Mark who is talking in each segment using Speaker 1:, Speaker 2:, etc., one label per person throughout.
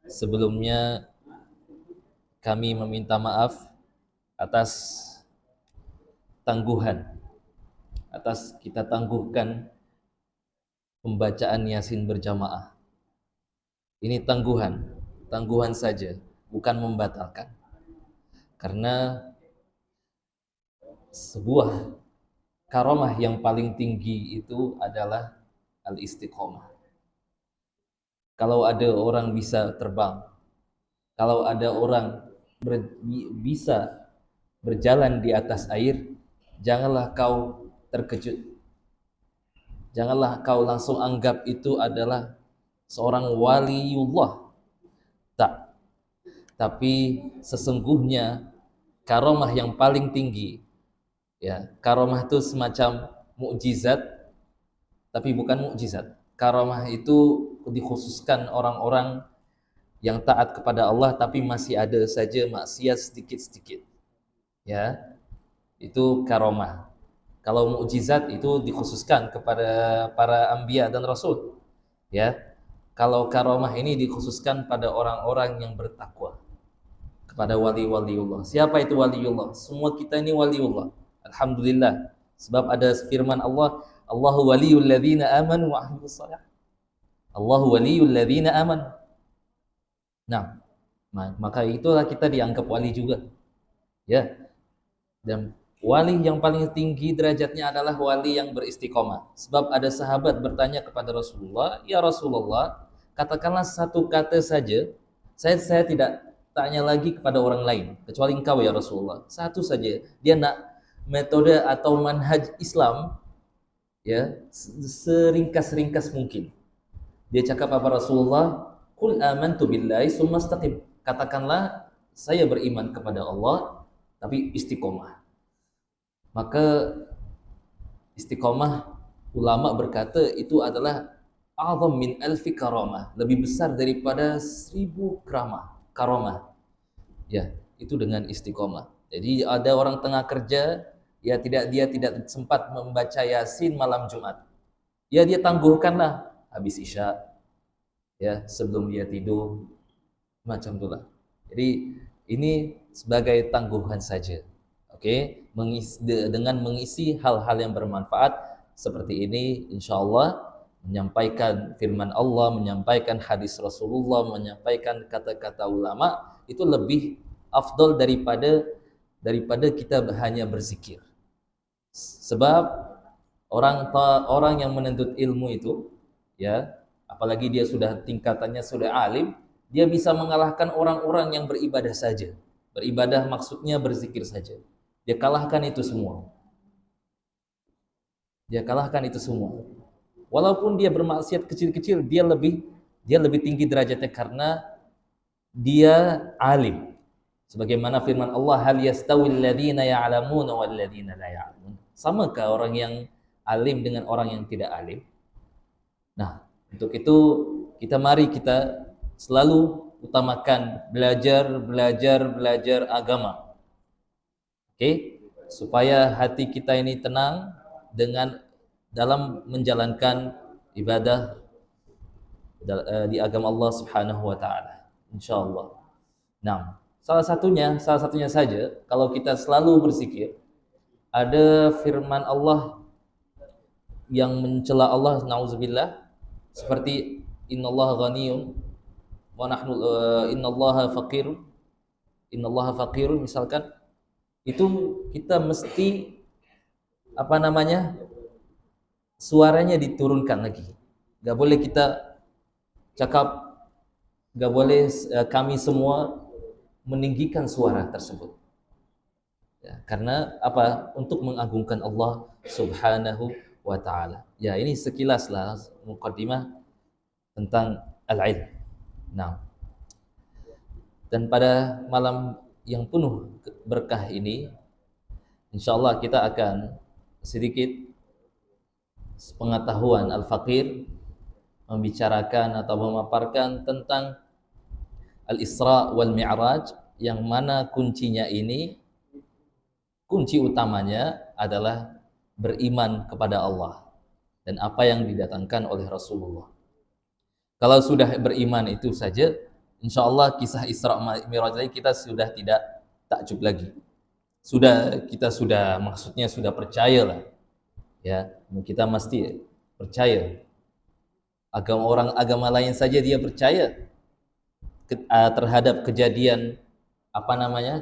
Speaker 1: Sebelumnya kami meminta maaf atas tangguhan, atas kita tangguhkan pembacaan Yasin berjamaah. Ini tangguhan saja, bukan membatalkan. Karena sebuah karomah yang paling tinggi itu adalah al-istiqomah. Kalau ada orang bisa terbang, kalau ada orang bisa berjalan di atas air, janganlah kau terkejut. Janganlah kau langsung anggap itu adalah seorang waliullah. Tak. Tapi sesungguhnya karomah yang paling tinggi, ya, karomah itu semacam mukjizat, tapi bukan mukjizat. Karomah itu dikhususkan orang-orang yang taat kepada Allah tapi masih ada saja maksiat sedikit-sedikit. Ya, itu karomah. Kalau mukjizat itu dikhususkan kepada para anbiya dan rasul. Ya. Kalau karomah ini dikhususkan pada orang-orang yang bertakwa, kepada wali-waliullah. Siapa itu waliullah? Semua kita ini waliullah. Alhamdulillah. Sebab ada firman Allah, Allahu waliyul ladzina amanu wa amilus shalah. Allahu waliyul ladzina amanu. Nah, maka itulah kita dianggap wali juga. Ya. Dan wali yang paling tinggi derajatnya adalah wali yang beristiqomah. Sebab ada sahabat bertanya kepada Rasulullah, "Ya Rasulullah, katakanlah satu kata saja, saya tidak tanya lagi kepada orang lain kecuali engkau ya Rasulullah. Satu saja." Dia nak metode atau manhaj Islam, ya, seringkas mungkin. Dia cakap apa Rasulullah? "Qul amantu billahi tsumma istaqim." Katakanlah saya beriman kepada Allah tapi istiqomah. Maka istiqomah, ulama berkata itu adalah a'zam min alfi karamah, lebih besar daripada 1000 karamah. Ya, itu dengan istiqomah. Jadi ada orang tengah kerja, dia tidak sempat membaca Yasin malam Jumat. Ya dia tangguhkanlah habis Isya, ya, sebelum dia tidur, macam itulah. Jadi ini sebagai tangguhan saja. Oke, dengan mengisi hal-hal yang bermanfaat seperti ini, insya Allah menyampaikan firman Allah, menyampaikan hadis Rasulullah, menyampaikan kata-kata ulama itu lebih afdol daripada kita hanya berzikir. Sebab orang yang menuntut ilmu itu, ya, apalagi dia sudah tingkatannya sudah alim, dia bisa mengalahkan orang-orang yang beribadah saja. Beribadah maksudnya berzikir saja. Dia kalahkan itu semua. Walaupun dia bermaksiat kecil-kecil, dia lebih tinggi derajatnya karena dia alim. Sebagaimana firman Allah, hal yastawil ladzina ya'lamuna wal ladzina la ya'lamun. Samakah orang yang alim dengan orang yang tidak alim? Nah, untuk itu mari kita selalu utamakan belajar agama. Oke, supaya hati kita ini tenang dalam menjalankan ibadah di agama Allah Subhanahu wa taala. Insyaallah. Nah, salah satunya saja kalau kita selalu berzikir, ada firman Allah yang mencela Allah, nauzubillah, seperti innallaha ghaniyun wa nahnu innallaha faqirun misalkan, itu kita mesti suaranya diturunkan lagi. Gak boleh kita cakap, gak boleh kami semua meninggikan suara tersebut, ya, karena apa? Untuk mengagungkan Allah Subhanahu wa ta'ala. Ya, ini sekilas lah muqaddimah tentang al-ilm. Nah, dan pada malam yang penuh berkah ini, insyaallah kita akan sedikit pengetahuan al-faqir, membicarakan atau memaparkan tentang al-Isra wal Mi'raj, yang mana kuncinya ini, kunci utamanya adalah beriman kepada Allah dan apa yang didatangkan oleh Rasulullah. Kalau sudah beriman itu saja, insya Allah kisah Isra Mi'raj ini kita sudah tidak takjub lagi. Kita sudah maksudnya sudah percaya lah. Ya, kita mesti percaya. Agama lain saja dia percaya terhadap kejadian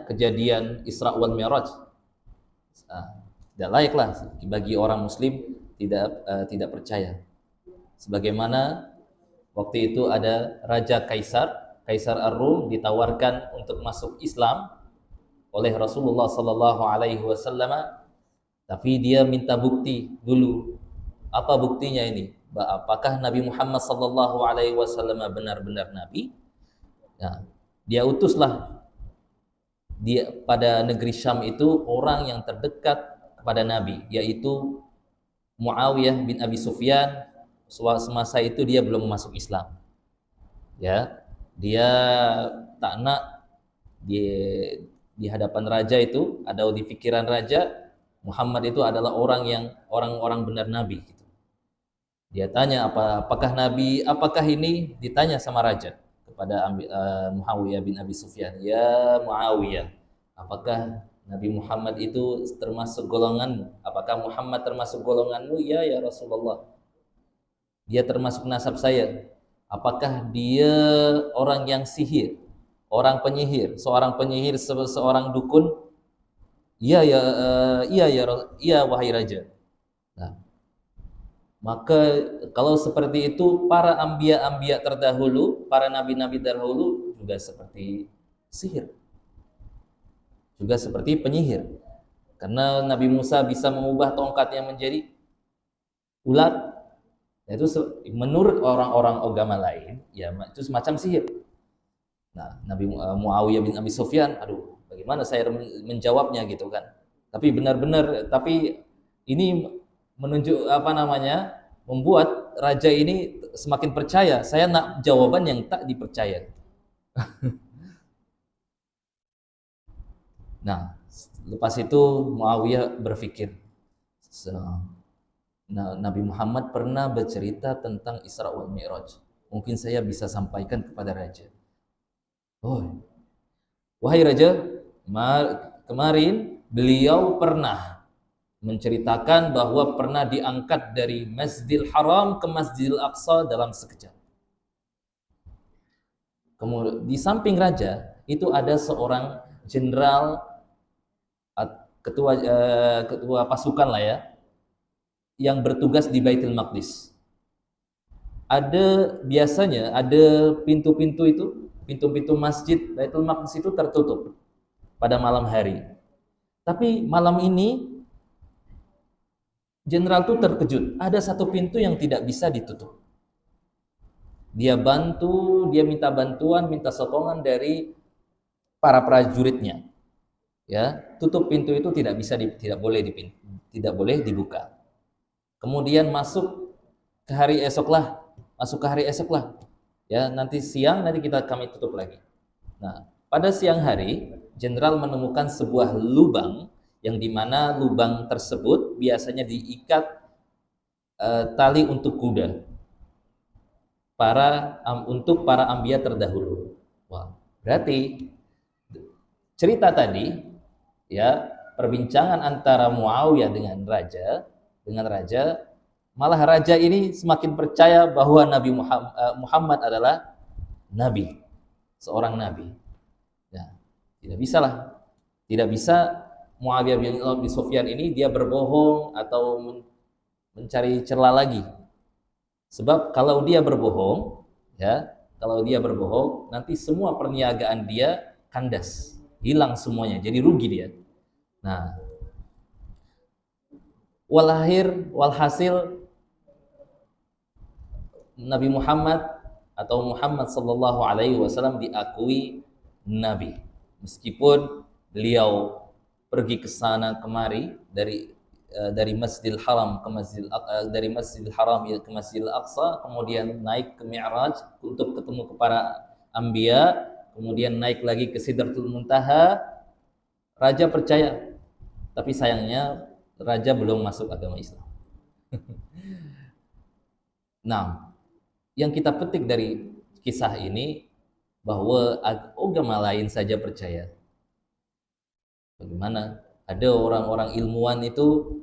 Speaker 1: kejadian Isra wal Mi'raj. Tidak layaklah bagi orang muslim tidak percaya. Sebagaimana waktu itu ada Raja Kaisar Ar-Rum ditawarkan untuk masuk Islam oleh Rasulullah sallallahu alaihi wasallam, tapi dia minta bukti dulu. Apa buktinya ini? Apakah Nabi Muhammad sallallahu alaihi wasallam benar-benar nabi? Nah, dia utuslah dia pada negeri Syam itu orang yang terdekat kepada Nabi, yaitu Muawiyah bin Abi Sufyan. Semasa itu dia belum masuk Islam. Ya, dia tak nak di hadapan raja itu, ada di pikiran raja Muhammad itu adalah orang benar nabi gitu. Dia tanya apakah nabi, apakah ini, ditanya sama raja kepada Muawiyah bin Abi Sufyan, ya Muawiyah, apakah Nabi Muhammad itu termasuk golonganmu? Apakah Muhammad termasuk golonganmu? Ya Rasulullah, dia termasuk nasab saya. Apakah dia orang yang sihir, orang penyihir, seorang penyihir, seorang dukun? Iya wahai raja. Nah, maka kalau seperti itu para anbiya terdahulu, para nabi-nabi terdahulu juga seperti sihir, juga seperti penyihir. Karena Nabi Musa bisa mengubah tongkatnya menjadi ular. Itu menurut orang-orang agama lain, ya itu semacam sihir. Nah, Nabi Muawiyah bin Abi Sufyan, aduh, bagaimana saya menjawabnya gitu kan? Tapi ini menunjuk membuat raja ini semakin percaya. Saya nak jawaban yang tak dipercaya. Nah, lepas itu Muawiyah berpikir, Nabi Muhammad pernah bercerita tentang Isra wal Mi'raj. Mungkin saya bisa sampaikan kepada raja. Oh, wahai raja, kemarin beliau pernah menceritakan bahwa pernah diangkat dari Masjidil Haram ke Masjidil Aqsa dalam sekejap. Kemudian di samping raja itu ada seorang jenderal, ketua pasukan lah ya, yang bertugas di Baitul Maqdis. Biasanya ada pintu-pintu masjid Baitul Maqdis itu tertutup pada malam hari. Tapi malam ini jenderal itu terkejut, ada satu pintu yang tidak bisa ditutup. Dia minta bantuan, minta sokongan dari para prajuritnya. Ya, tutup pintu itu tidak boleh dibuka. Kemudian masuk ke hari esok lah. Ya, nanti siang kami tutup lagi. Nah, pada siang hari, jenderal menemukan sebuah lubang yang dimana lubang tersebut biasanya diikat tali untuk kuda untuk para anbiya terdahulu. Wah, berarti cerita tadi ya, perbincangan antara Muawiyah dengan raja, malah raja ini semakin percaya bahwa Nabi Muhammad adalah nabi, seorang nabi. Ya, tidak bisa Muawiyah bin Abi Sufyan ini dia berbohong atau mencari celah lagi. Sebab kalau dia berbohong, nanti semua perniagaan dia kandas, hilang semuanya, jadi rugi dia. Nah, walhasil Nabi Muhammad atau Muhammad sallallahu alaihi wasallam diakui nabi, meskipun beliau pergi ke sana kemari dari Masjidil Haram ke dari Masjidil Haram ke Masjidil Aqsa, kemudian naik ke Mi'raj untuk ketemu kepada anbiya, kemudian naik lagi ke Sidratul Muntaha. Raja percaya, tapi sayangnya raja belum masuk agama Islam. Nah, yang kita petik dari kisah ini bahwa agama lain saja percaya. Bagaimana? Ada orang-orang ilmuwan itu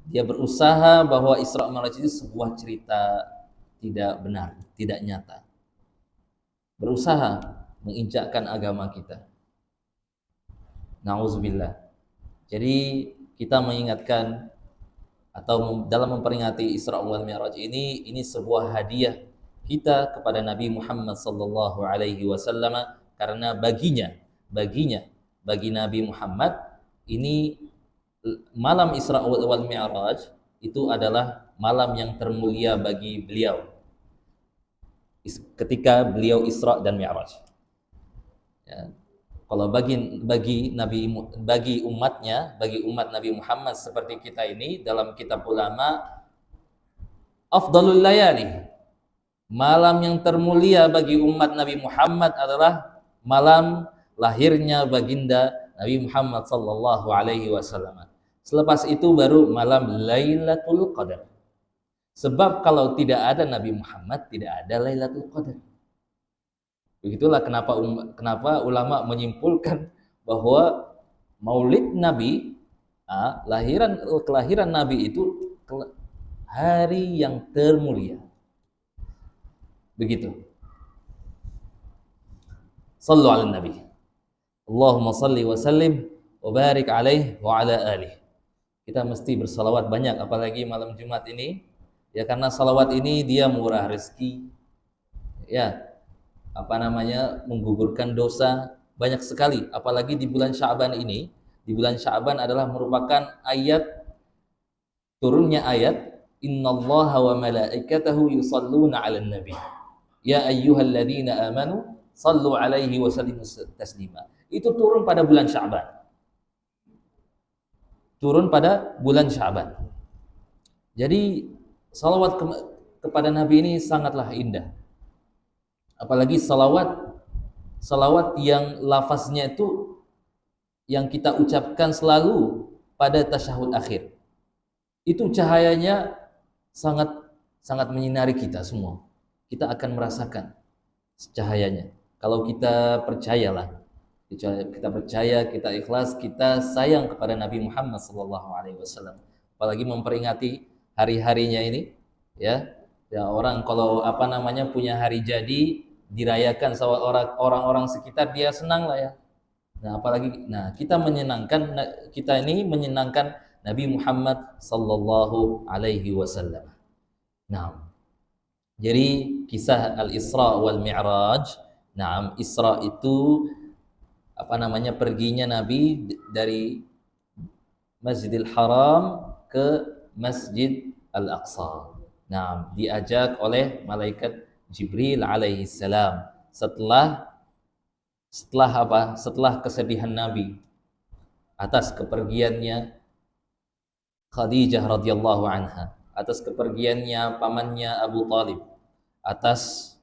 Speaker 1: dia berusaha bahwa Isra Mi'raj itu sebuah cerita tidak benar, tidak nyata. Berusaha menginjakkan agama kita. Nauzubillah. Jadi kita mengingatkan atau dalam memperingati Isra wal Mi'raj ini sebuah hadiah kita kepada Nabi Muhammad sallallahu alaihi wasallam, karena bagi Nabi Muhammad ini malam Isra wal Mi'raj itu adalah malam yang termulia bagi beliau ketika beliau Isra dan Mi'raj. Ya. Kalau bagi umatnya, bagi umat Nabi Muhammad seperti kita ini, dalam kitab ulama, afdalul layali, malam yang termulia bagi umat Nabi Muhammad adalah malam lahirnya baginda Nabi Muhammad sallallahu alaihi wasallam. Selepas itu baru malam Lailatul Qadar. Sebab kalau tidak ada Nabi Muhammad, tidak ada Lailatul Qadar. Begitulah kenapa ulama menyimpulkan bahwa Maulid Nabi, kelahiran Nabi itu hari yang termulia. Begitu. Sallu ala Nabi. Allahumma salli wa sallim wa barik alaihi wa ala alihi. Kita mesti bersalawat banyak, apalagi malam Jumat ini. Ya, karena salawat ini dia murah rezeki. Ya, menggugurkan dosa banyak sekali, apalagi di bulan Sya'ban ini. Di bulan Sya'ban adalah merupakan turunnya ayat innallaha wa malaikatahu yusalluna 'alan nabi ya ayyuhalladzina amanu sallu 'alaihi wa sallimu taslima. Itu turun pada bulan Sya'ban. Jadi salawat kepada Nabi ini sangatlah indah. Apalagi salawat yang lafaznya itu yang kita ucapkan selalu pada tasyahud akhir. Itu cahayanya sangat menyinari kita semua. Kita akan merasakan cahayanya. Kalau kita percayalah, kita percaya, kita ikhlas, kita sayang kepada Nabi Muhammad SAW. Apalagi memperingati hari-harinya ini, ya orang kalau punya hari jadi dirayakan sama orang-orang sekitar, dia senang lah ya. Kita ini menyenangkan Nabi Muhammad sallallahu alaihi wasallam. Nah, jadi kisah Al-Isra wal Mi'raj. Nah, Isra itu perginya Nabi dari Masjidil Haram ke Masjid Al-Aqsa. Nah, diajak oleh malaikat Jibril alaihi salam setelah kesedihan Nabi atas kepergiannya Khadijah radhiyallahu anha, atas kepergiannya pamannya Abu Talib, atas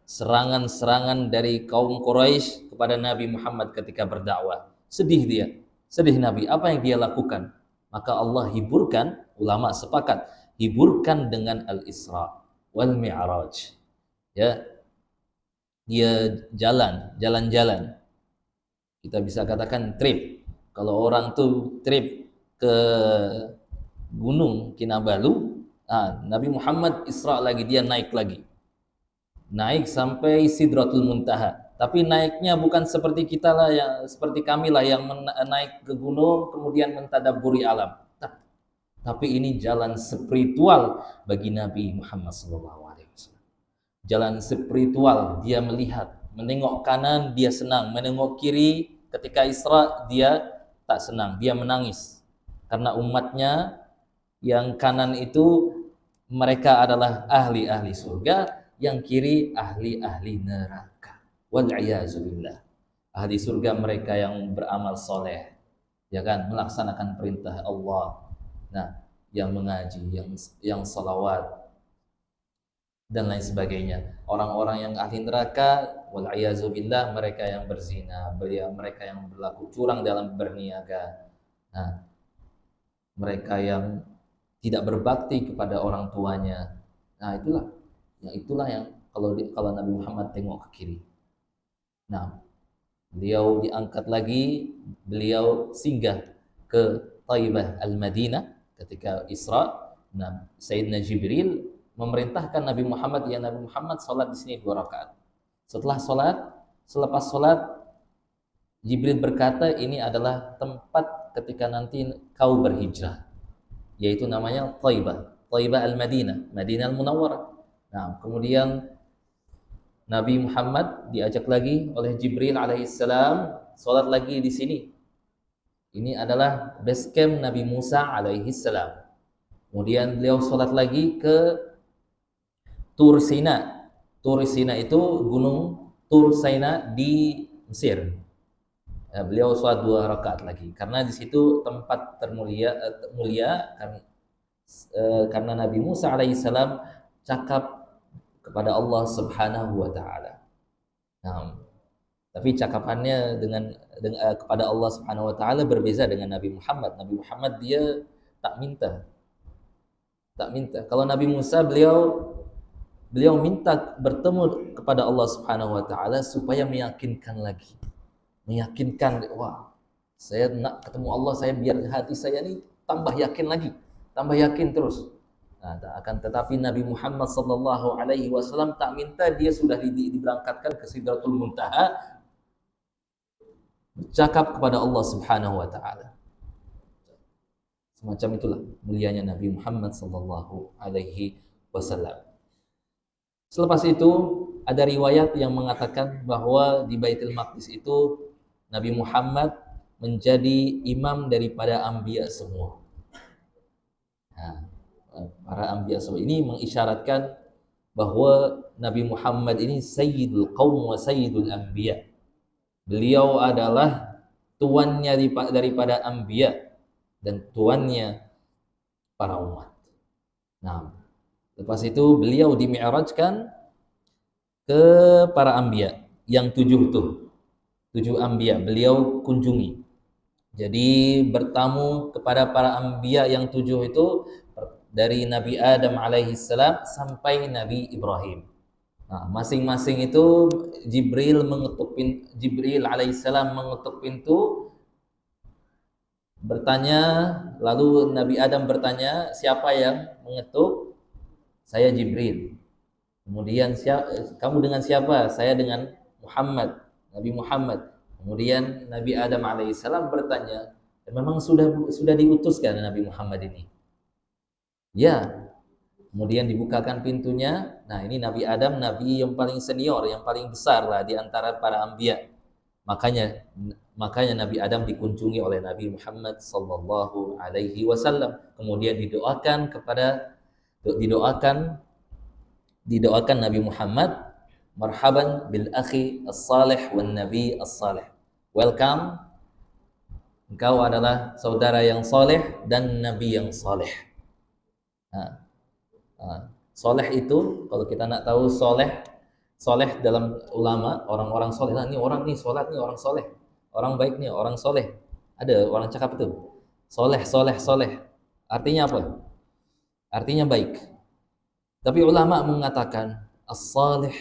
Speaker 1: serangan-serangan dari kaum Quraisy kepada Nabi Muhammad ketika berdakwah. Sedih Nabi. Apa yang dia lakukan? Maka Allah hiburkan, ulama sepakat, hiburkan dengan Al-Isra wal Mi'raj. Ya, dia jalan-jalan. Kita bisa katakan trip. Kalau orang tuh trip ke Gunung Kinabalu, Nabi Muhammad Isra lagi, dia naik lagi. Naik sampai Sidratul Muntaha. Tapi naiknya bukan seperti kita lah, seperti kami lah yang naik ke gunung kemudian mentadabburi alam. Tapi ini jalan spiritual bagi Nabi Muhammad SAW. Jalan spiritual, dia melihat, menengok kanan dia senang, menengok kiri ketika Isra dia tak senang, dia menangis. Karena umatnya yang kanan itu mereka adalah ahli-ahli surga, yang kiri ahli-ahli neraka. Wal'iyazubillah. Ahli surga mereka yang beramal soleh, ya kan, melaksanakan perintah Allah. Nah, yang mengaji, yang salawat dan lain sebagainya. Orang-orang yang ahli neraka, wal'iyazubillah, mereka yang berzina, mereka yang berlaku curang dalam berniaga. Nah, mereka yang tidak berbakti kepada orang tuanya. Nah, itulah yang kalau Nabi Muhammad tengok ke kiri. Nah, beliau diangkat lagi, beliau singgah ke Thaibah Al-Madinah ketika Isra. Nah, Sayyidina Jibril memerintahkan Nabi Muhammad, ya Nabi Muhammad salat di sini 2 rakaat. Selepas salat Jibril berkata, ini adalah tempat ketika nanti kau berhijrah, yaitu namanya Thaibah Al-Madinah, Madinah Al-Munawwarah. Nah, kemudian Nabi Muhammad diajak lagi oleh Jibril alaihissalam salat lagi di sini. Ini adalah base camp Nabi Musa alaihissalam. Kemudian beliau salat lagi ke Tur Sina. Tur Sina itu gunung Tur Sina di Mesir. Beliau salat 2 rakaat lagi karena di situ tempat mulia karena Nabi Musa alaihissalam cakap kepada Allah Subhanahu wa taala. Nah, tapi cakapannya dengan kepada Allah Subhanahu wa taala berbeda dengan Nabi Muhammad. Nabi Muhammad dia tak minta. Kalau Nabi Musa beliau minta bertemu kepada Allah Subhanahu wa taala supaya meyakinkan lagi. Meyakinkan, wah, saya nak ketemu Allah, saya biar hati saya ini tambah yakin lagi, tambah yakin terus. Nah, akan tetapi Nabi Muhammad sallallahu alaihi wasallam tak minta, dia sudah diberangkatkan ke Sidratul Muntaha bercakap kepada Allah Subhanahu wa taala. Semacam itulah mulianya Nabi Muhammad sallallahu alaihi wasallam. Selepas itu ada riwayat yang mengatakan bahwa di Baitul Maqdis itu Nabi Muhammad menjadi imam daripada anbiya semua. Nah, para anbiya semua ini mengisyaratkan bahwa Nabi Muhammad ini sayyidul qaum wa sayyidul anbiya. Beliau adalah tuannya daripada anbiya dan tuannya para umat. Nah, lepas itu beliau dimi'rajkan ke para anbiya yang 7 tuh. 7 anbiya beliau kunjungi. Jadi bertamu kepada para anbiya yang 7 itu dari Nabi Adam alaihissalam sampai Nabi Ibrahim. Nah, masing-masing itu Jibril alaihissalam mengetuk pintu, bertanya, lalu Nabi Adam bertanya, siapa yang mengetuk? Saya Jibril. Kemudian kamu dengan siapa? Saya dengan Muhammad, Nabi Muhammad. Kemudian Nabi Adam alaihissalam bertanya, memang sudah diutuskan Nabi Muhammad ini? Ya. Kemudian dibukakan pintunya. Nah, ini Nabi Adam, nabi yang paling senior, yang paling besar lah di antara para anbiya. Makanya Nabi Adam dikunjungi oleh Nabi Muhammad sallallahu alaihi wasallam. Kemudian didoakan Nabi Muhammad, marhaban bil akhi as-salih wan nabi as-salih. Welcome, engkau adalah saudara yang saleh dan nabi yang saleh. Soleh itu, kalau kita nak tahu soleh dalam ulama, orang-orang soleh, nah, ini orang nih sholat nih orang soleh, orang baik nih orang soleh. Ada orang cakap itu, soleh. Artinya apa? Artinya baik. Tapi ulama mengatakan as-salih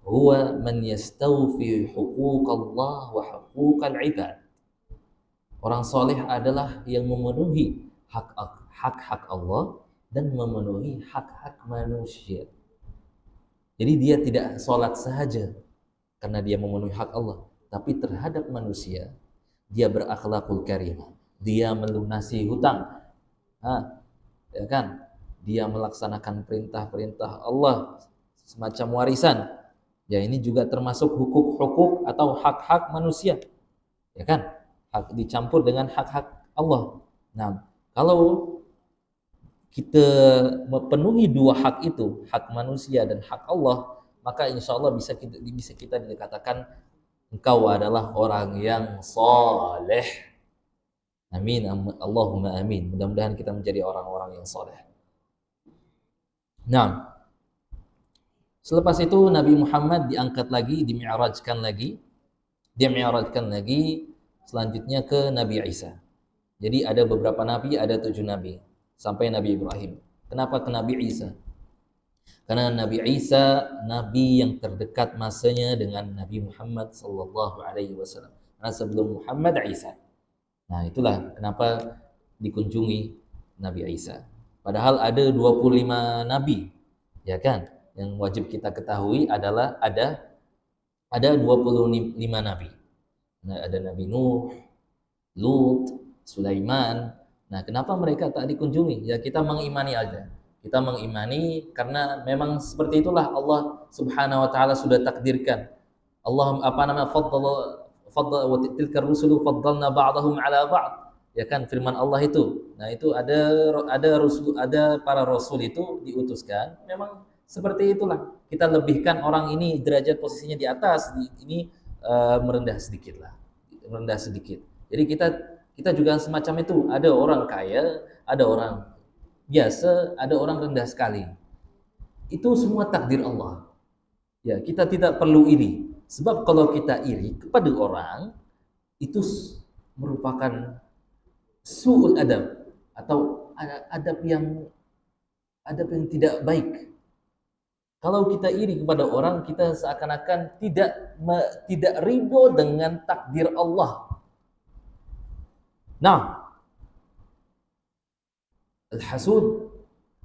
Speaker 1: huwa man yastawfi huquq Allah wa huquq al-ibad. Orang soleh adalah yang memenuhi hak-hak Allah dan memenuhi hak-hak manusia. Jadi dia tidak sholat sahaja karena dia memenuhi hak Allah, tapi terhadap manusia dia berakhlakul karimah, dia melunasi hutang, ya kan? Dia melaksanakan perintah-perintah Allah semacam warisan. Ya, ini juga termasuk hukuk-hukuk atau hak-hak manusia, ya kan? Hak dicampur dengan hak-hak Allah. Nah, kalau kita memenuhi 2 hak itu, hak manusia dan hak Allah, maka insya Allah bisa kita dikatakan engkau adalah orang yang saleh. Amin, Allahumma amin. Mudah-mudahan kita menjadi orang-orang yang saleh. Nah, selepas itu Nabi Muhammad diangkat lagi, dimi'rajkan lagi, selanjutnya ke Nabi Isa. Jadi ada beberapa nabi, ada 7 nabi. Sampai Nabi Ibrahim. Kenapa ke Nabi Isa? Karena Nabi Isa nabi yang terdekat masanya dengan Nabi Muhammad sallallahu alaihi wasallam. Karena sebelum Muhammad Isa. Nah, itulah kenapa dikunjungi Nabi Isa. Padahal ada 25 nabi, ya kan? Yang wajib kita ketahui adalah ada 25 nabi. Nah, ada Nabi Nuh, Lut, Sulaiman. Nah, kenapa mereka tak dikunjungi? Ya kita mengimani aja. Kita mengimani karena memang seperti itulah Allah Subhanahu wa taala sudah takdirkan. Allah faddala wa tilka rusulu faddalna ba'dahum 'ala ba'd. Ya kan firman Allah itu. Nah, itu ada para rasul itu diutuskan. Memang seperti itulah. Kita lebihkan orang ini derajat posisinya di atas, ini merendah sedikit lah. Merendah sedikit. Jadi kita juga semacam itu. Ada orang kaya, ada orang biasa, ada orang rendah sekali. Itu semua takdir Allah. Ya, kita tidak perlu iri. Sebab kalau kita iri kepada orang, itu merupakan su'ul adab atau adab yang tidak baik. Kalau kita iri kepada orang, kita seakan-akan tidak ridho dengan takdir Allah. Nah, al-hasud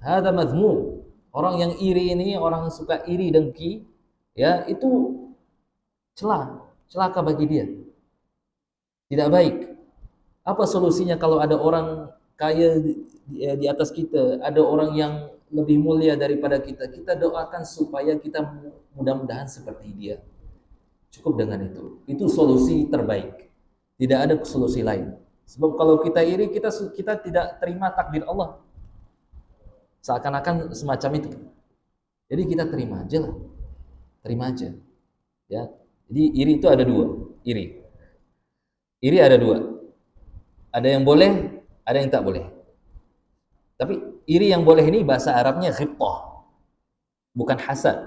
Speaker 1: hadza madhmum. Orang yang iri ini, orang yang suka iri dengki, ya, itu celaka bagi dia. Tidak baik. Apa solusinya kalau ada orang kaya di atas kita, ada orang yang lebih mulia daripada kita? Kita doakan supaya kita mudah-mudahan seperti dia. Cukup dengan itu. Itu solusi terbaik. Tidak ada solusi lain. Sebab kalau kita iri, kita tidak terima takdir Allah. Seakan-akan semacam itu. Jadi kita terima aja lah. Terima aja. Ya. Jadi iri itu ada dua. Iri ada dua. Ada yang boleh, ada yang tak boleh. Tapi iri yang boleh ini bahasa Arabnya ghibtah. Bukan hasad.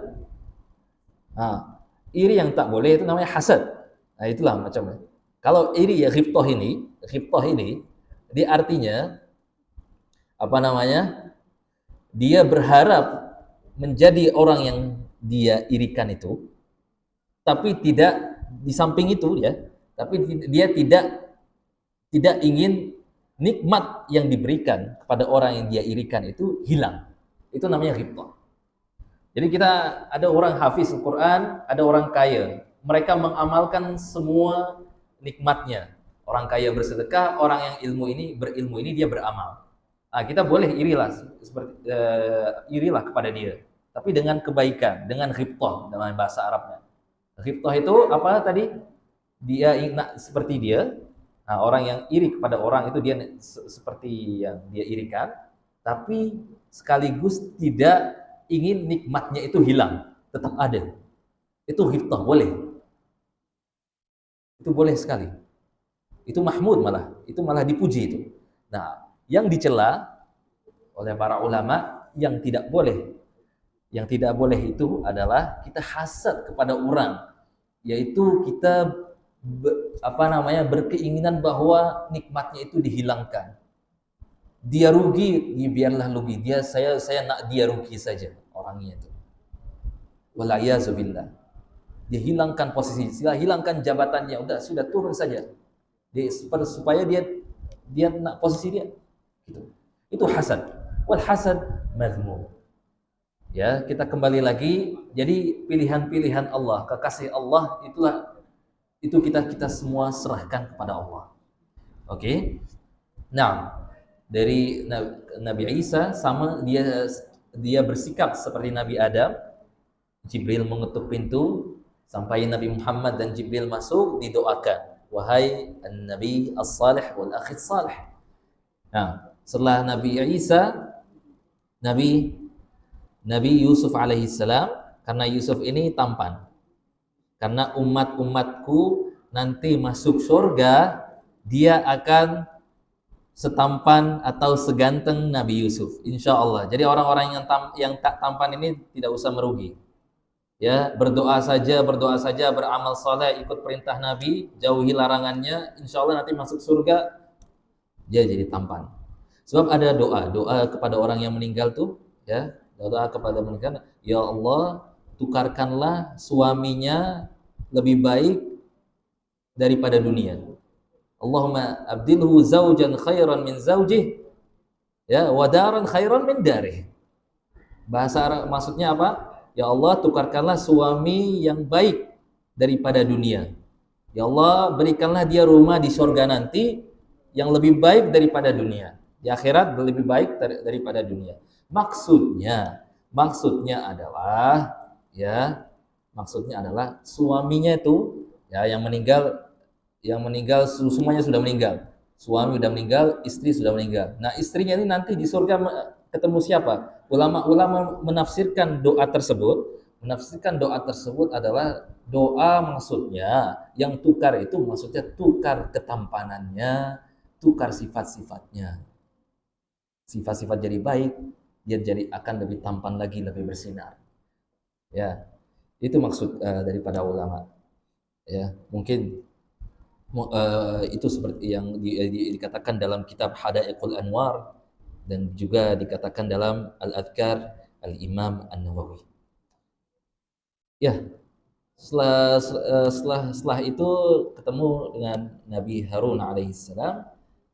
Speaker 1: Nah, iri yang tak boleh itu namanya hasad. Nah, itulah macamnya. Kalau iri ya ghibtah ini dia artinya apa namanya? Dia berharap menjadi orang yang dia irikan itu, tapi tidak di samping itu ya, tapi dia tidak ingin nikmat yang diberikan kepada orang yang dia irikan itu hilang. Itu namanya ghibtah. Jadi kita ada orang hafiz Al-Quran, ada orang kaya. Mereka mengamalkan semua nikmatnya. Orang kaya bersedekah, orang yang berilmu ini dia beramal. Nah, kita boleh irilah kepada dia, tapi dengan kebaikan, dengan ghibtah dalam bahasa Arabnya. Ghibtah itu apa tadi? Dia seperti dia. Nah, orang yang iri kepada orang itu dia seperti yang dia irikan, tapi sekaligus tidak ingin nikmatnya itu hilang, tetap ada. Itu ghibtah, boleh. Itu boleh sekali. Itu mahmud itu malah dipuji itu. Nah, yang dicela oleh para ulama yang tidak boleh. Yang tidak boleh itu adalah kita hasad kepada orang, yaitu kita berkeinginan bahwa nikmatnya itu dihilangkan. Dia rugi, biarlah rugi. Saya nak dia rugi saja orangnya itu. Wala'iyazubillah. Dia hilangkan posisi, hilangkan jabatannya, sudah turun saja. Supaya dia nak posisi dia. Gitu. Itu hasad. Wal hasad madhmum. Ya, kita kembali lagi. Jadi pilihan-pilihan Allah, kekasih Allah itu kita semua serahkan kepada Allah. Oke? Nah, dari Nabi Isa sama dia bersikap seperti Nabi Adam. Jibril mengetuk pintu sampai Nabi Muhammad dan Jibril masuk, didoakan, wahai an-nabi as-salih wal akhi as-salih. Nah, setelah Nabi Isa, Nabi Yusuf alaihi salam, karena Yusuf ini tampan. Karena umat-umatku nanti masuk surga, dia akan setampan atau seganteng Nabi Yusuf, insya Allah. Jadi orang-orang yang tak tampan ini tidak usah merugi. Ya, berdoa saja, beramal saleh, ikut perintah Nabi, jauhi larangannya, insya Allah nanti masuk surga, dia jadi tampan. Sebab ada doa kepada orang yang meninggal tuh, ya, berdoa kepada mereka, ya Allah, tukarkanlah suaminya lebih baik daripada dunia. Allahumma abdilhu zaujan khairan min zaujih, ya, wa daran khairan min darih. Bahasa Arab maksudnya apa? Ya Allah, tukarkanlah suami yang baik daripada dunia. Ya Allah, berikanlah dia rumah di surga nanti yang lebih baik daripada dunia. Di akhirat lebih baik daripada dunia. Maksudnya adalah, ya, maksudnya adalah suaminya itu, ya, yang meninggal semuanya sudah meninggal. Suami sudah meninggal, istri sudah meninggal. Nah, istrinya ini nanti di surga ketemu siapa? Ulama-ulama menafsirkan doa tersebut. Menafsirkan doa tersebut adalah doa maksudnya yang tukar itu maksudnya tukar ketampanannya, tukar sifat-sifatnya. Sifat-sifat jadi baik, dia jadi akan lebih tampan lagi, lebih bersinar. Ya, itu maksud daripada ulama. Ya, mungkin itu seperti yang dikatakan dalam kitab Hadaiqul Anwar dan juga dikatakan dalam Al-Adhkar Al-Imam An-Nawawi. Ya, setelah itu ketemu dengan Nabi Harun alaihissalam,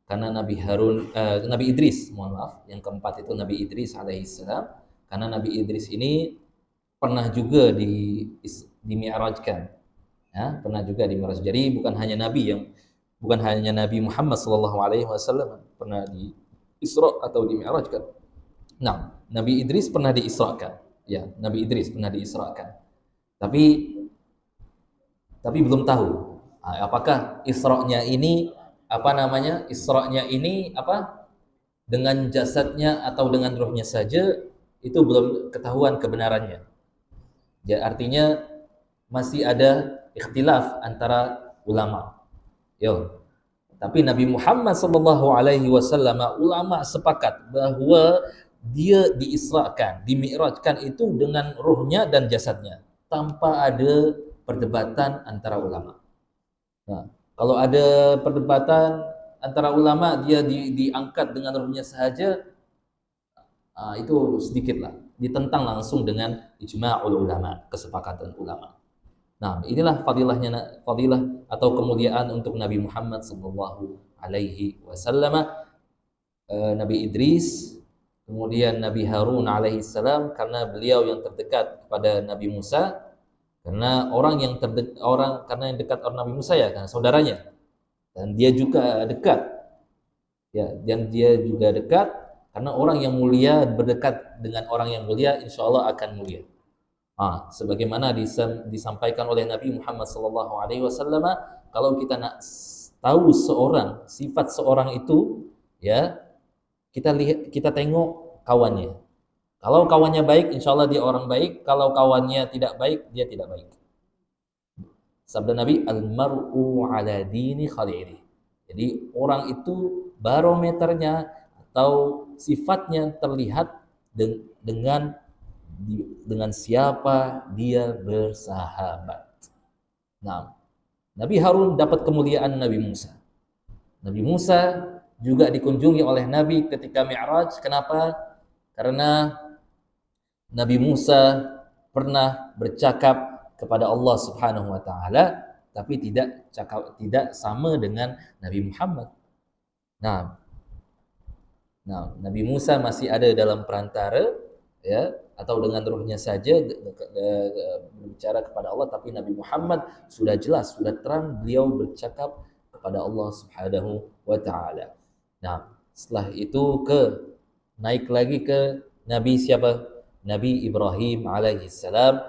Speaker 1: karena Nabi Idris, mohon maaf, yang keempat itu Nabi Idris alaihissalam, karena Nabi Idris ini pernah juga dimi'rajkan, ya, pernah juga dimi'raj. Jadi bukan hanya Nabi Muhammad sallallahu alaihi wasallam pernah di Isra atau dimi'rajkan. Nah, Nabi Idris pernah diisrakan. Ya, Nabi Idris pernah diisrakan. Tapi belum tahu apakah Isra-nya ini Isra-nya ini dengan jasadnya atau dengan ruhnya saja, itu belum ketahuan kebenarannya. Ya, artinya masih ada ikhtilaf antara ulama. Yo. Tapi Nabi Muhammad sallallahu alaihi wasallam, ulama sepakat bahwa dia diisrakan, dimi'rajkan itu dengan ruhnya dan jasadnya, tanpa ada perdebatan antara ulama. Nah, kalau ada perdebatan antara ulama, dia diangkat dengan ruhnya saja, itu sedikitlah, ditentang langsung dengan ijma'ul ulama, kesepakatan ulama. Nah, inilah fadilah atau kemuliaan untuk Nabi Muhammad sallallahu alaihi wasallam, Nabi Idris, kemudian Nabi Harun alaihi salam, karena beliau yang terdekat kepada Nabi Musa, karena karena yang dekat orang Nabi Musa, ya, karena saudaranya, dan dia juga dekat, ya, dan dia juga dekat karena orang yang mulia berdekat dengan orang yang mulia, insya Allah akan mulia. Sebagaimana disampaikan oleh Nabi Muhammad SAW, kalau kita nak tahu sifat seorang itu, ya, kita tengok kawannya. Kalau kawannya baik, insya Allah dia orang baik. Kalau kawannya tidak baik, dia tidak baik. Sabda Nabi, al-mar'u ala dini khalili. Jadi orang itu barometernya atau sifatnya terlihat dengan siapa dia bersahabat. Nah, Nabi Harun dapat kemuliaan Nabi Musa. Nabi Musa juga dikunjungi oleh Nabi ketika Mi'raj. Kenapa? Karena Nabi Musa pernah bercakap kepada Allah Subhanahu wa taala, tapi tidak sama dengan Nabi Muhammad. Nah, Nabi Musa masih ada dalam perantara, ya, atau dengan ruhnya saja berbicara kepada Allah, tapi Nabi Muhammad sudah jelas, sudah terang beliau bercakap kepada Allah Subhanahu wa taala. Nah, setelah itu naik lagi ke Nabi siapa? Nabi Ibrahim alaihissalam.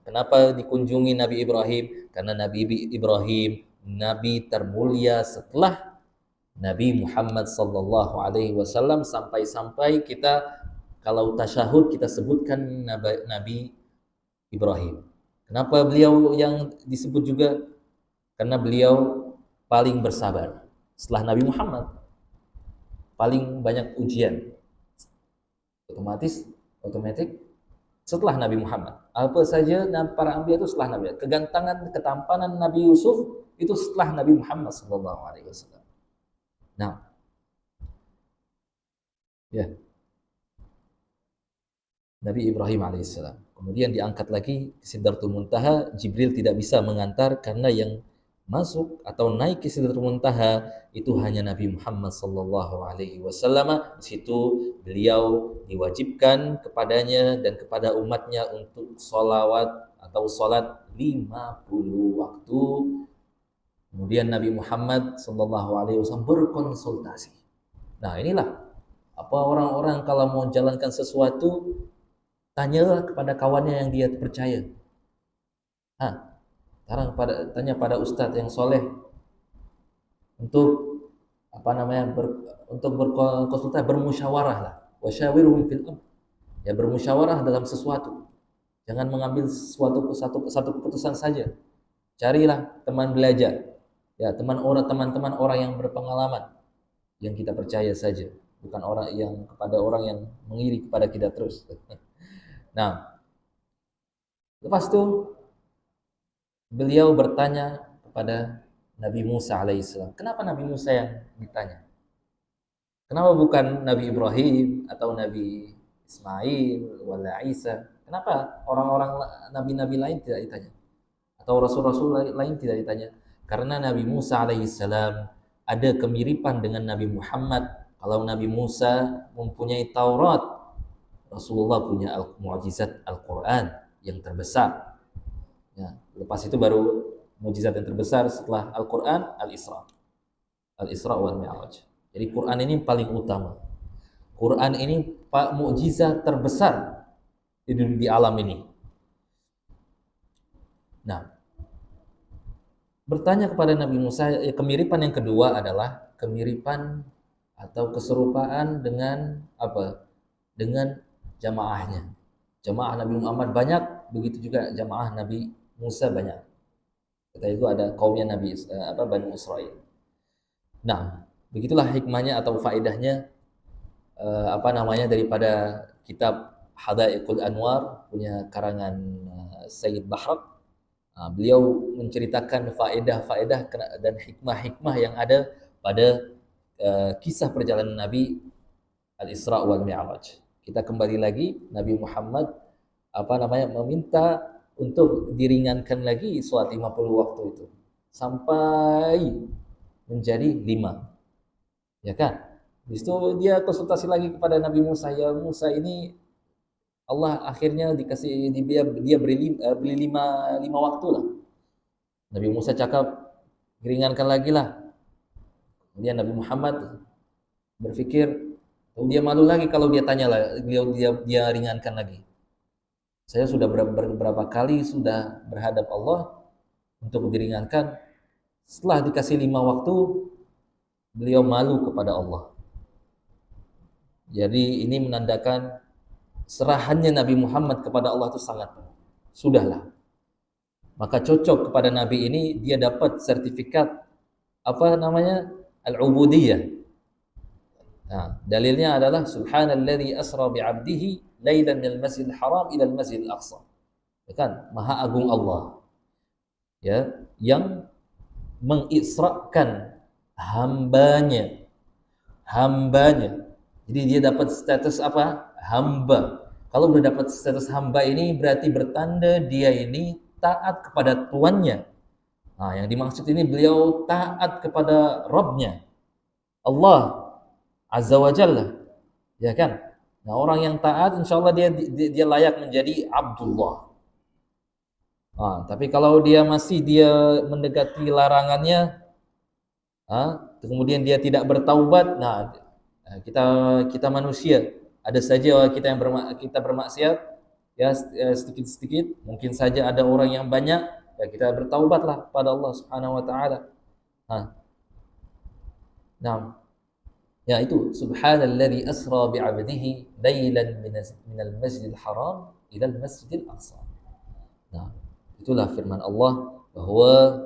Speaker 1: Kenapa dikunjungi Nabi Ibrahim? Karena Nabi Ibrahim Nabi termulia setelah Nabi Muhammad sallallahu alaihi wasallam, sampai kita kalau tasyahud kita sebutkan Nabi Ibrahim. Kenapa beliau yang disebut juga? Karena beliau paling bersabar setelah Nabi Muhammad, paling banyak ujian. Otomatis setelah Nabi Muhammad. Apa saja para anbiya itu setelah Nabi. Kegantangan, ketampanan Nabi Yusuf itu setelah Nabi Muhammad sallallahu alaihi wasallam. Nah, ya. Nabi Ibrahim alaihissalam. Kemudian diangkat lagi ke Sidratul Muntaha. Jibril tidak bisa mengantar karena yang masuk atau naik ke Sidratul Muntaha itu hanya Nabi Muhammad sallallahu alaihi wasallam. Di situ beliau diwajibkan kepadanya dan kepada umatnya untuk sholawat atau salat 50 waktu. Kemudian Nabi Muhammad sallallahu alaihi wasallam berkonsultasi. Nah, inilah apa orang-orang kalau mau jalankan sesuatu, tanyalah kepada kawannya yang dia percaya. Sekarang tanya pada ustadz yang soleh untuk untuk berkonsultasi, bermusyawarah lah. Wasyawirhum fil amr. Ya, bermusyawarah dalam sesuatu. Jangan mengambil satu keputusan saja. Carilah teman belajar. Ya, teman-teman orang yang berpengalaman yang kita percaya saja, bukan orang yang mengiri kepada kita terus. Nah, lepas itu beliau bertanya kepada Nabi Musa alaihissalam. Kenapa Nabi Musa yang ditanya? Kenapa bukan Nabi Ibrahim atau Nabi Ismail wala Isa? Kenapa orang-orang nabi-nabi lain tidak ditanya? Atau rasul-rasul lain tidak ditanya? Karena Nabi Musa alaihissalam ada kemiripan dengan Nabi Muhammad. Kalau Nabi Musa mempunyai Taurat, Rasulullah punya mukjizat Al-Quran yang terbesar. Ya, lepas itu baru mukjizat yang terbesar setelah Al-Quran, Al-Isra wal Mi'raj. Jadi Quran ini paling utama. Quran ini mukjizat terbesar di alam ini. Nah, bertanya kepada Nabi Musa, kemiripan yang kedua adalah kemiripan atau keserupaan dengan apa? Dengan jamaahnya. Jamaah Nabi Muhammad banyak, begitu juga jamaah Nabi Musa banyak. Ketika itu ada kaumnya Bani Israel. Nah, begitulah hikmahnya atau faedahnya daripada kitab Hadaiqul Anwar punya karangan Sayyid Bahrak. Beliau menceritakan faedah-faedah dan hikmah-hikmah yang ada pada kisah perjalanan Nabi Al-Isra wal Mi'raj. Kita kembali lagi, Nabi Muhammad meminta untuk diringankan lagi sholat 50 waktu itu sampai menjadi 5. Ya kan? Di situ dia konsultasi lagi kepada Nabi Musa, ya Musa, ini Allah akhirnya dia beri 5 waktu lah. Nabi Musa cakap, ringankan lagi lah. Kemudian Nabi Muhammad berpikir, dia malu lagi kalau dia tanya lah, dia ringankan lagi. Saya sudah berapa kali sudah berhadap Allah untuk diringankan. Setelah dikasih 5 waktu, beliau malu kepada Allah. Jadi ini menandakan serahannya Nabi Muhammad kepada Allah itu sangat. Sudahlah. Maka cocok kepada Nabi ini, dia dapat sertifikat al-ubudiyah. Nah, dalilnya adalah subhanalladzi asra bi'abdihi lailan minal masjidil haram ila al-masjidil aqsa. Ya kan? Maha agung Allah. Ya, yang mengisrakan hambanya. Jadi dia dapat status apa? Hamba. Kalau udah dapat status hamba ini berarti bertanda dia ini taat kepada tuannya. Nah, yang dimaksud ini beliau taat kepada Rabbnya, Allah Azza wa Jalla. Ya kan? Nah, orang yang taat insyaallah dia layak menjadi Abdullah. Tapi kalau dia mendekati larangannya, kemudian dia tidak bertaubat, kita manusia, ada saja kita bermaksiat, ya sedikit-sedikit, mungkin saja ada orang yang banyak, ya kita bertaubatlah pada Allah Subhanahu wa taala. Nah, ya itu subhanalladzi asra bi'abdihi lailan minal masjidil haram ila al-masjidil aqsa. Nah, itulah firman Allah bahwa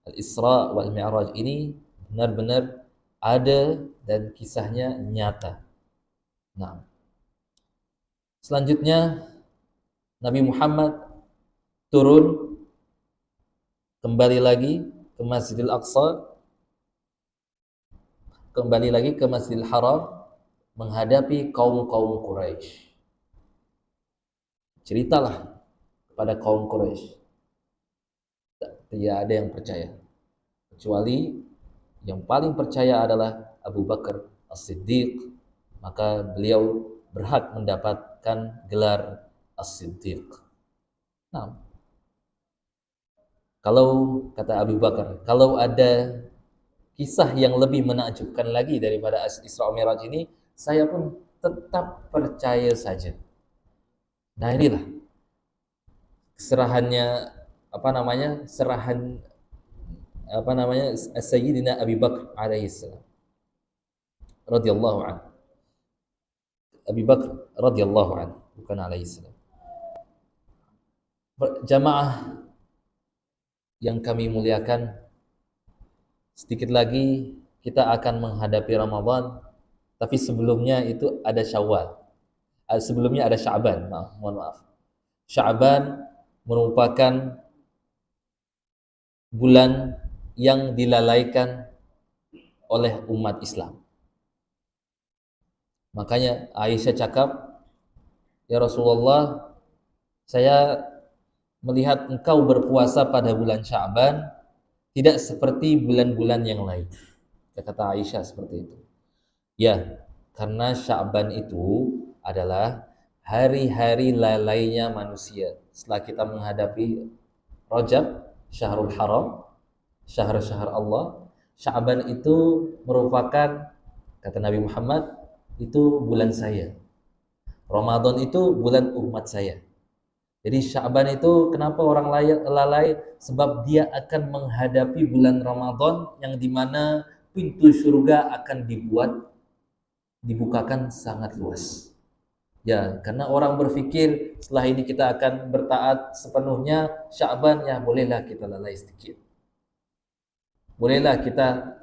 Speaker 1: Al-Isra wal Mi'raj ini benar-benar ada dan kisahnya nyata. Nah, selanjutnya Nabi Muhammad turun kembali lagi ke Masjidil Aqsa, kembali lagi ke Masjidil Haram. menghadapi kaum-kaum Quraisy. Ceritalah kepada kaum Quraisy. Tidak ada yang percaya. Kecuali yang paling percaya adalah Abu Bakar As-Siddiq. Maka beliau berhak mendapatkan gelar As-Siddiq. Nah, kalau kata Abu Bakar, kalau ada kisah yang lebih menakjubkan lagi daripada Isra Mi'raj ini, saya pun tetap percaya saja. Nah, inilah serahan Sayyidina Abi Bakar alaihi salam radhiyallahu anhu. Abi Bakar radhiyallahu anhu, bukan alaihi salam. Jamaah yang kami muliakan, sedikit lagi kita akan menghadapi Ramadan, tapi sebelumnya itu ada Syawal. Sebelumnya ada Sya'ban, mohon maaf. Sya'ban merupakan bulan yang dilalaikan oleh umat Islam. Makanya Aisyah cakap, "Ya Rasulullah, saya melihat engkau berpuasa pada bulan Sya'ban tidak seperti bulan-bulan yang lain." Kata Aisyah seperti itu. Ya, karena Sya'ban itu adalah hari-hari lalainya manusia. Setelah kita menghadapi Rajab, Syahrul Haram, syahr-syahr Allah, Sya'ban itu merupakan, kata Nabi Muhammad, itu bulan saya. Ramadan itu bulan umat saya. Jadi Sya'ban itu kenapa orang lalai? Sebab dia akan menghadapi bulan Ramadan yang dimana pintu surga akan dibukakan sangat luas. Ya, karena orang berpikir setelah ini kita akan bertaat sepenuhnya, Sya'ban ya bolehlah kita lalai sedikit. Bolehlah kita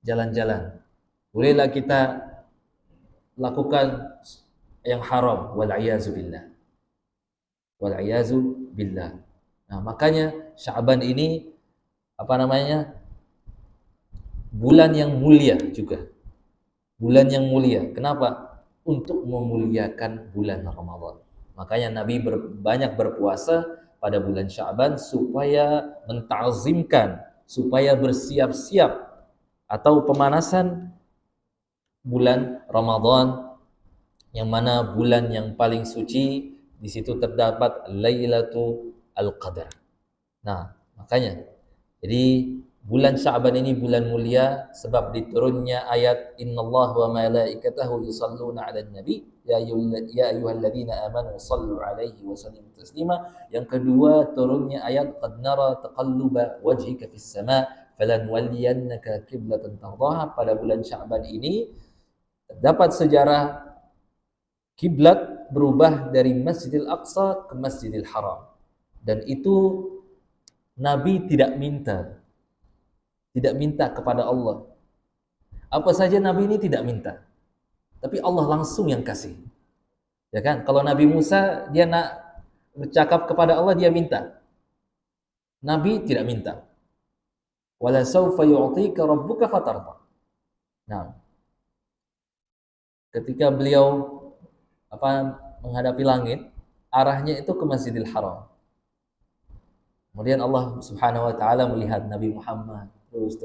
Speaker 1: jalan-jalan. Bolehlah kita lakukan yang haram, wal'iyazu billah. Wal'iyazu billah. Nah, makanya Sya'ban ini bulan yang mulia juga. Bulan yang mulia. Kenapa? Untuk memuliakan bulan Ramadan. Makanya Nabi banyak berpuasa pada bulan Sya'ban supaya menta'zimkan, supaya bersiap-siap atau pemanasan bulan Ramadan, yang mana bulan yang paling suci. Di situ terdapat Lailatul Qadar. Nah, makanya jadi bulan Sya'ban ini bulan mulia sebab diturunnya ayat Innallaha wa malaikatahu yusalluna 'alan nabi ya ayyuhalladzina amanu shallu 'alaihi wa sallimu taslima. Yang kedua, turunnya ayat qad nara taqalluba wajhika fis sama' falanwalliyannaka qiblatan tardaha. Pada bulan Sya'ban ini terdapat sejarah kiblat berubah dari Masjidil Aqsa ke Masjidil Haram, dan itu Nabi tidak minta kepada Allah. Apa saja Nabi ini tidak minta, tapi Allah langsung yang kasih. Ya kan? Kalau Nabi Musa dia nak bercakap kepada Allah, dia minta. Nabi tidak minta. Wala sawfa yu'tika rabbuka fatarda. Nah, ketika beliau menghadapi langit, arahnya itu ke Masjidil Haram. Kemudian Allah Subhanahu wa taala melihat Nabi Muhammad terus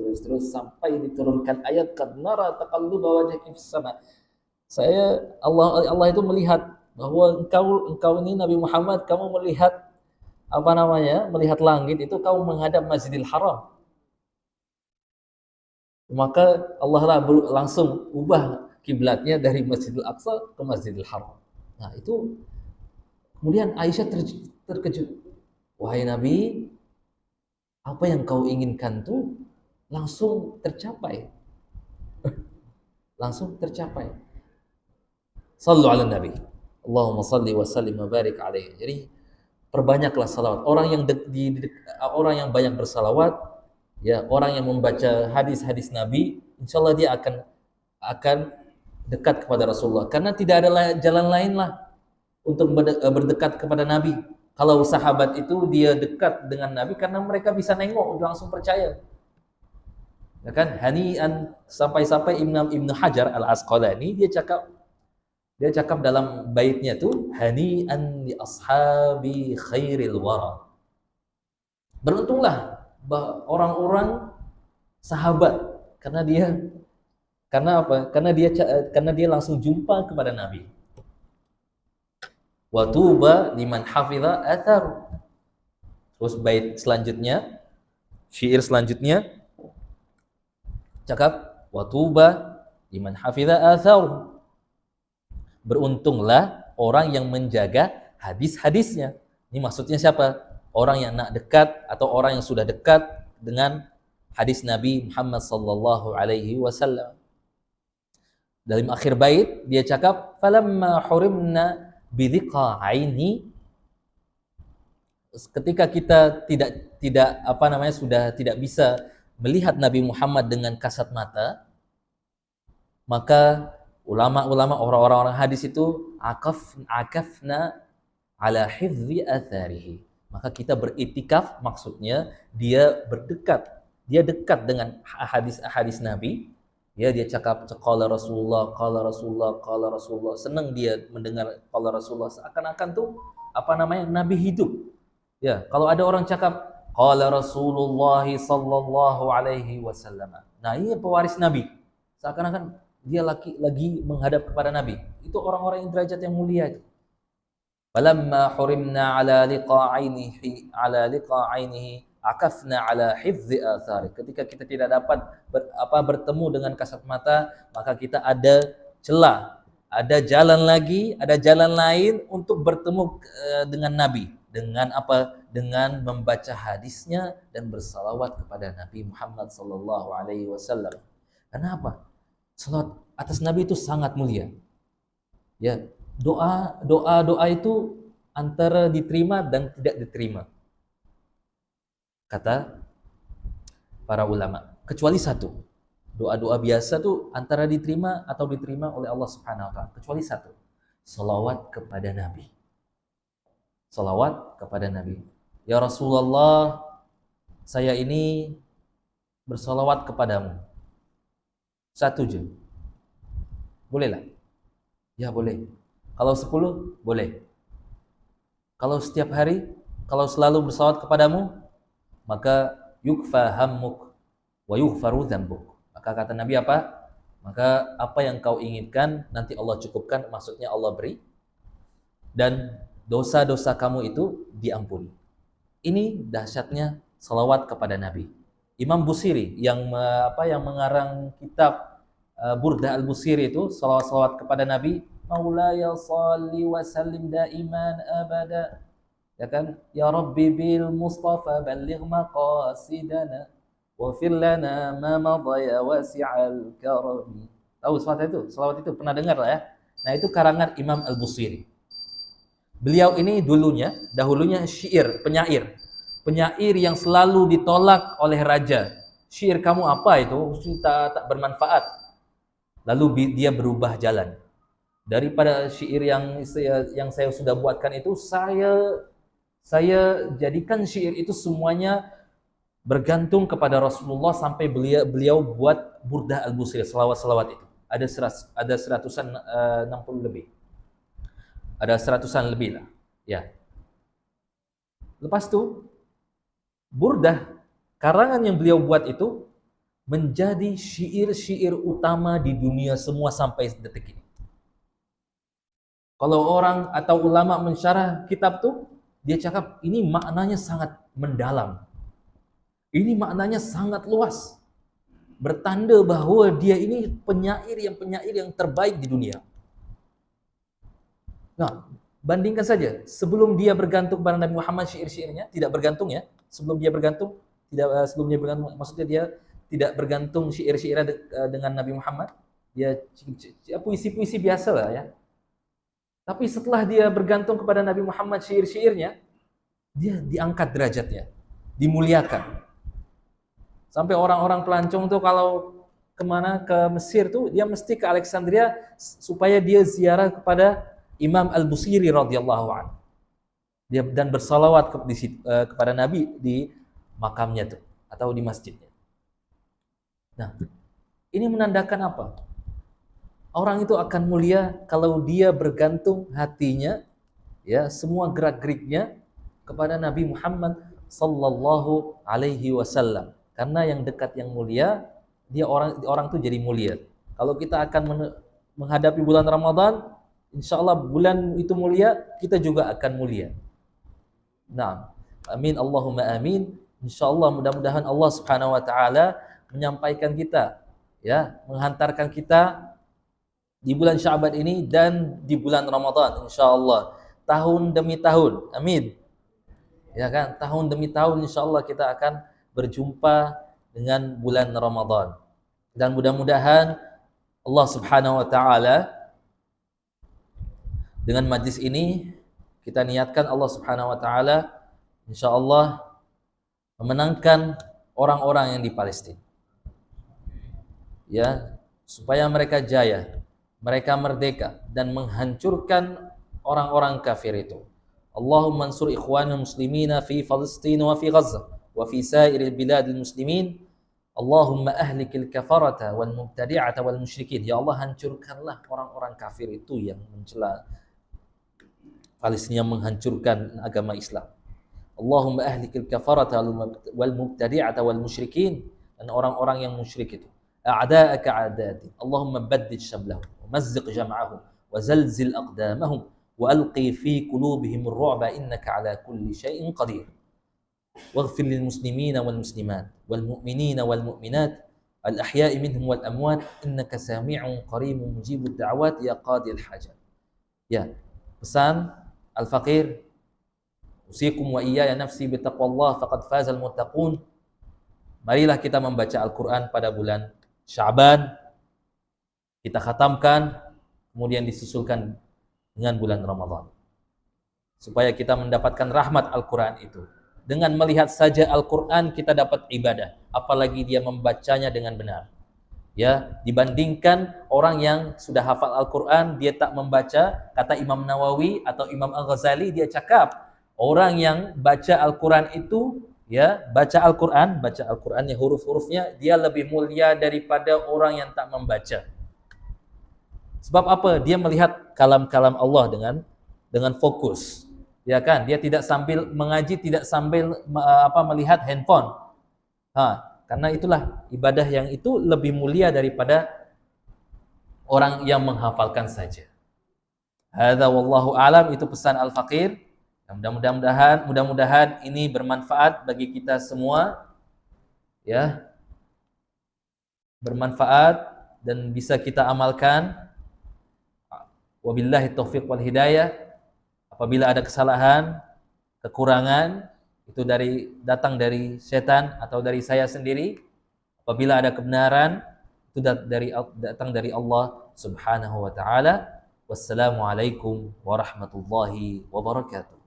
Speaker 1: sampai diturunkan ayat qad nara taqalluba wajhika fis sama. Allah itu melihat bahwa engkau ini Nabi Muhammad, kamu melihat melihat langit itu kamu menghadap Masjidil Haram. Maka Allah langsung ubah kiblatnya dari Masjidil Aqsa ke Masjidil Haram. Nah, itu kemudian Aisyah terkejut. Wahai Nabi, apa yang kau inginkan tuh langsung tercapai. Langsung tercapai. Sallu ala Nabi. Allahumma salli wa sallim wa barik alaihi. Jadi perbanyaklah salawat. Orang yang banyak bersalawat, ya, orang yang membaca hadis-hadis Nabi, insyaallah dia akan dekat kepada Rasulullah, karena tidak ada jalan lain lah untuk berdekat kepada Nabi. Kalau sahabat itu dia dekat dengan Nabi karena mereka bisa nengok, langsung percaya. Ya kan? Hani'an, sampai-sampai Ibnu Hajar Al-Asqalani dia cakap dalam baitnya tuh, hani'an li ashabi khairil wara. Beruntunglah orang-orang sahabat, karena apa? Karena dia langsung jumpa kepada Nabi. Wa tuba liman hafiza athar. Terus bait selanjutnya, syair selanjutnya cakap wa tuba liman hafiza athar. Beruntunglah orang yang menjaga hadis-hadisnya. Ini maksudnya siapa? Orang yang nak dekat atau orang yang sudah dekat dengan hadis Nabi Muhammad sallallahu alaihi wasallam. Dalam akhir bait dia cakap falamma hurimna bidhiqa aini, ketika kita sudah tidak bisa melihat Nabi Muhammad dengan kasat mata, maka ulama-ulama orang-orang hadis itu akafna ala hifzi atharihi, maka kita beritikaf, maksudnya dia dekat dengan hadis Nabi. Ya, dia cakap qala Rasulullah, senang dia mendengar qala Rasulullah, seakan-akan tuh Nabi hidup. Ya, kalau ada orang cakap qala Rasulullah sallallahu alaihi wasallam, nah ini pewaris Nabi, seakan-akan dia lagi menghadap kepada Nabi. Itu orang-orang yang derajat yang mulia itu. Falamma hurimna ala liqa ainihi akafna ala hifzi athari. Ketika kita tidak dapat bertemu dengan kasat mata, maka kita ada celah, ada jalan lain untuk bertemu dengan Nabi. Dengan apa? Dengan membaca hadisnya dan bersalawat kepada Nabi Muhammad sallallahu alaihi wasallam. Kenapa? Salawat atas Nabi itu sangat mulia. Ya, doa itu antara diterima dan tidak diterima, kata para ulama, kecuali satu. Doa-doa biasa tuh antara diterima atau diterima oleh Allah Subhanahu wa taala, kecuali satu, salawat kepada Nabi. Salawat kepada Nabi. Ya Rasulullah, saya ini bersalawat kepadamu. Satu je. Boleh lah? Ya boleh. Kalau 10, boleh. Kalau setiap hari, kalau selalu bersalawat kepadamu, maka yukfa hammuk wa yughfaru dzambuk. Maka kata Nabi apa? Maka apa yang kau inginkan nanti Allah cukupkan, maksudnya Allah beri, dan dosa-dosa kamu itu diampuni. Ini dahsyatnya salawat kepada Nabi. Imam Busiri yang mengarang kitab Burdah Al-Busiri itu salawat kepada Nabi, Maulaya salli wa sallim daiman abada. Ya kan? Ya Rabbi bil Mustafa balligh maqasidana waghfir lana ma madaya wasi'al karami. Tahu selawat itu pernah dengar lah ya. Nah, itu karangan Imam Al-Busiri. Beliau ini dahulunya penyair yang selalu ditolak oleh raja. Syair kamu apa itu? Tak bermanfaat. Lalu dia berubah jalan. Daripada syair yang saya sudah buatkan itu, saya jadikan syair itu semuanya bergantung kepada Rasulullah, sampai beliau buat Burdah Al-Busiri, selawat-selawat itu. Ada 160 lebih. Ada 100-an lebih lah. Ya. Lepas itu, Burdah, karangan yang beliau buat itu menjadi syair-syair utama di dunia semua sampai detik ini. Kalau orang atau ulama mensyarah kitab tuh, dia cakap ini maknanya sangat mendalam. Ini maknanya sangat luas. Bertanda bahwa dia ini penyair yang terbaik di dunia. Nah, bandingkan saja sebelum dia bergantung kepada Nabi Muhammad, syair-syairnya tidak bergantung ya. Sebelum dia bergantung, maksudnya dia tidak bergantung syair-syairnya dengan Nabi Muhammad. Dia puisi-puisi biasa lah ya. Tapi setelah dia bergantung kepada Nabi Muhammad, syair-syairnya, dia diangkat derajatnya, dimuliakan. Sampai orang-orang pelancong tuh kalau kemana ke Mesir tuh, dia mesti ke Alexandria supaya dia ziarah kepada Imam Al-Busiri radhiyallahu anhu. Dia dan bersalawat kepada Nabi di makamnya tuh atau di masjidnya. Nah, ini menandakan apa? Orang itu akan mulia kalau dia bergantung hatinya, ya, semua gerak-geriknya kepada Nabi Muhammad sallallahu alaihi wasallam. Karena yang dekat yang mulia, dia orang itu jadi mulia. Kalau kita akan menghadapi bulan Ramadan, insya Allah bulan itu mulia, kita juga akan mulia. Nah, amin Allahumma amin. Insya Allah mudah-mudahan Allah Subhanahu wa taala menyampaikan kita, ya, menghantarkan kita di bulan Sya'ban ini dan di bulan Ramadan insyaallah tahun demi tahun. Amin. Ya kan? Tahun demi tahun insyaallah kita akan berjumpa dengan bulan Ramadan. Dan mudah-mudahan Allah Subhanahu wa taala dengan majlis ini kita niatkan Allah Subhanahu wa taala insyaallah memenangkan orang-orang yang di Palestina. Ya, supaya mereka jaya, mereka merdeka dan menghancurkan orang-orang kafir itu. Allahumma ansur ikhwanul muslimina fi Palestina wa fi Gaza wa fi sairil biladil muslimin. Allahumma ahlikil kafarata wal mubtadi'ata wal musyrikin. Ya Allah, hancurkanlah orang-orang kafir itu yang mencela Palestina, menghancurkan agama Islam. Allahumma ahlikil kafarata wal mubtadi'ata wal musyrikin, dan orang-orang yang musyrik itu. أعداءك أعدادي اللهم بدد شملهم ومزق جمعهم وزلزل أقدامهم وألقي في قلوبهم الرعب إنك على كل شيء قدير واغفر للمسلمين والمسلمات والمؤمنين والمؤمنات الأحياء منهم والأموات إنك سامع قريب مجيب الدعوات يا قاضي الحاجات. Ya, pesan Al-Faqir, usikum wa iyaya nafsi bitaqwallah faqad fazal muttaqun. Marilah kita membaca Al-Quran pada bulan Sya'ban, kita khatamkan, kemudian disusulkan dengan bulan Ramadan, supaya kita mendapatkan rahmat Al-Quran itu. Dengan melihat saja Al-Quran kita dapat ibadah, apalagi dia membacanya dengan benar. Ya, dibandingkan orang yang sudah hafal Al-Quran, dia tak membaca, kata Imam Nawawi atau Imam Al-Ghazali, dia cakap, orang yang baca Al-Quran itu, ya, baca Al-Quran yang huruf-hurufnya, dia lebih mulia daripada orang yang tak membaca. Sebab apa? Dia melihat kalam-kalam Allah dengan fokus, ya kan? Dia tidak sambil mengaji, tidak sambil melihat handphone. Karena itulah ibadah yang itu lebih mulia daripada orang yang menghafalkan saja. Hadza wallahu alam, itu pesan Al-Faqir. Mudah-mudahan ini bermanfaat bagi kita semua, ya, bermanfaat dan bisa kita amalkan. Wabillahi taufiq wal hidayah. Apabila ada kesalahan, kekurangan, itu datang dari setan atau dari saya sendiri. Apabila ada kebenaran, itu datang dari Allah Subhanahu wa taala. Wassalamualaikum warahmatullahi wabarakatuh.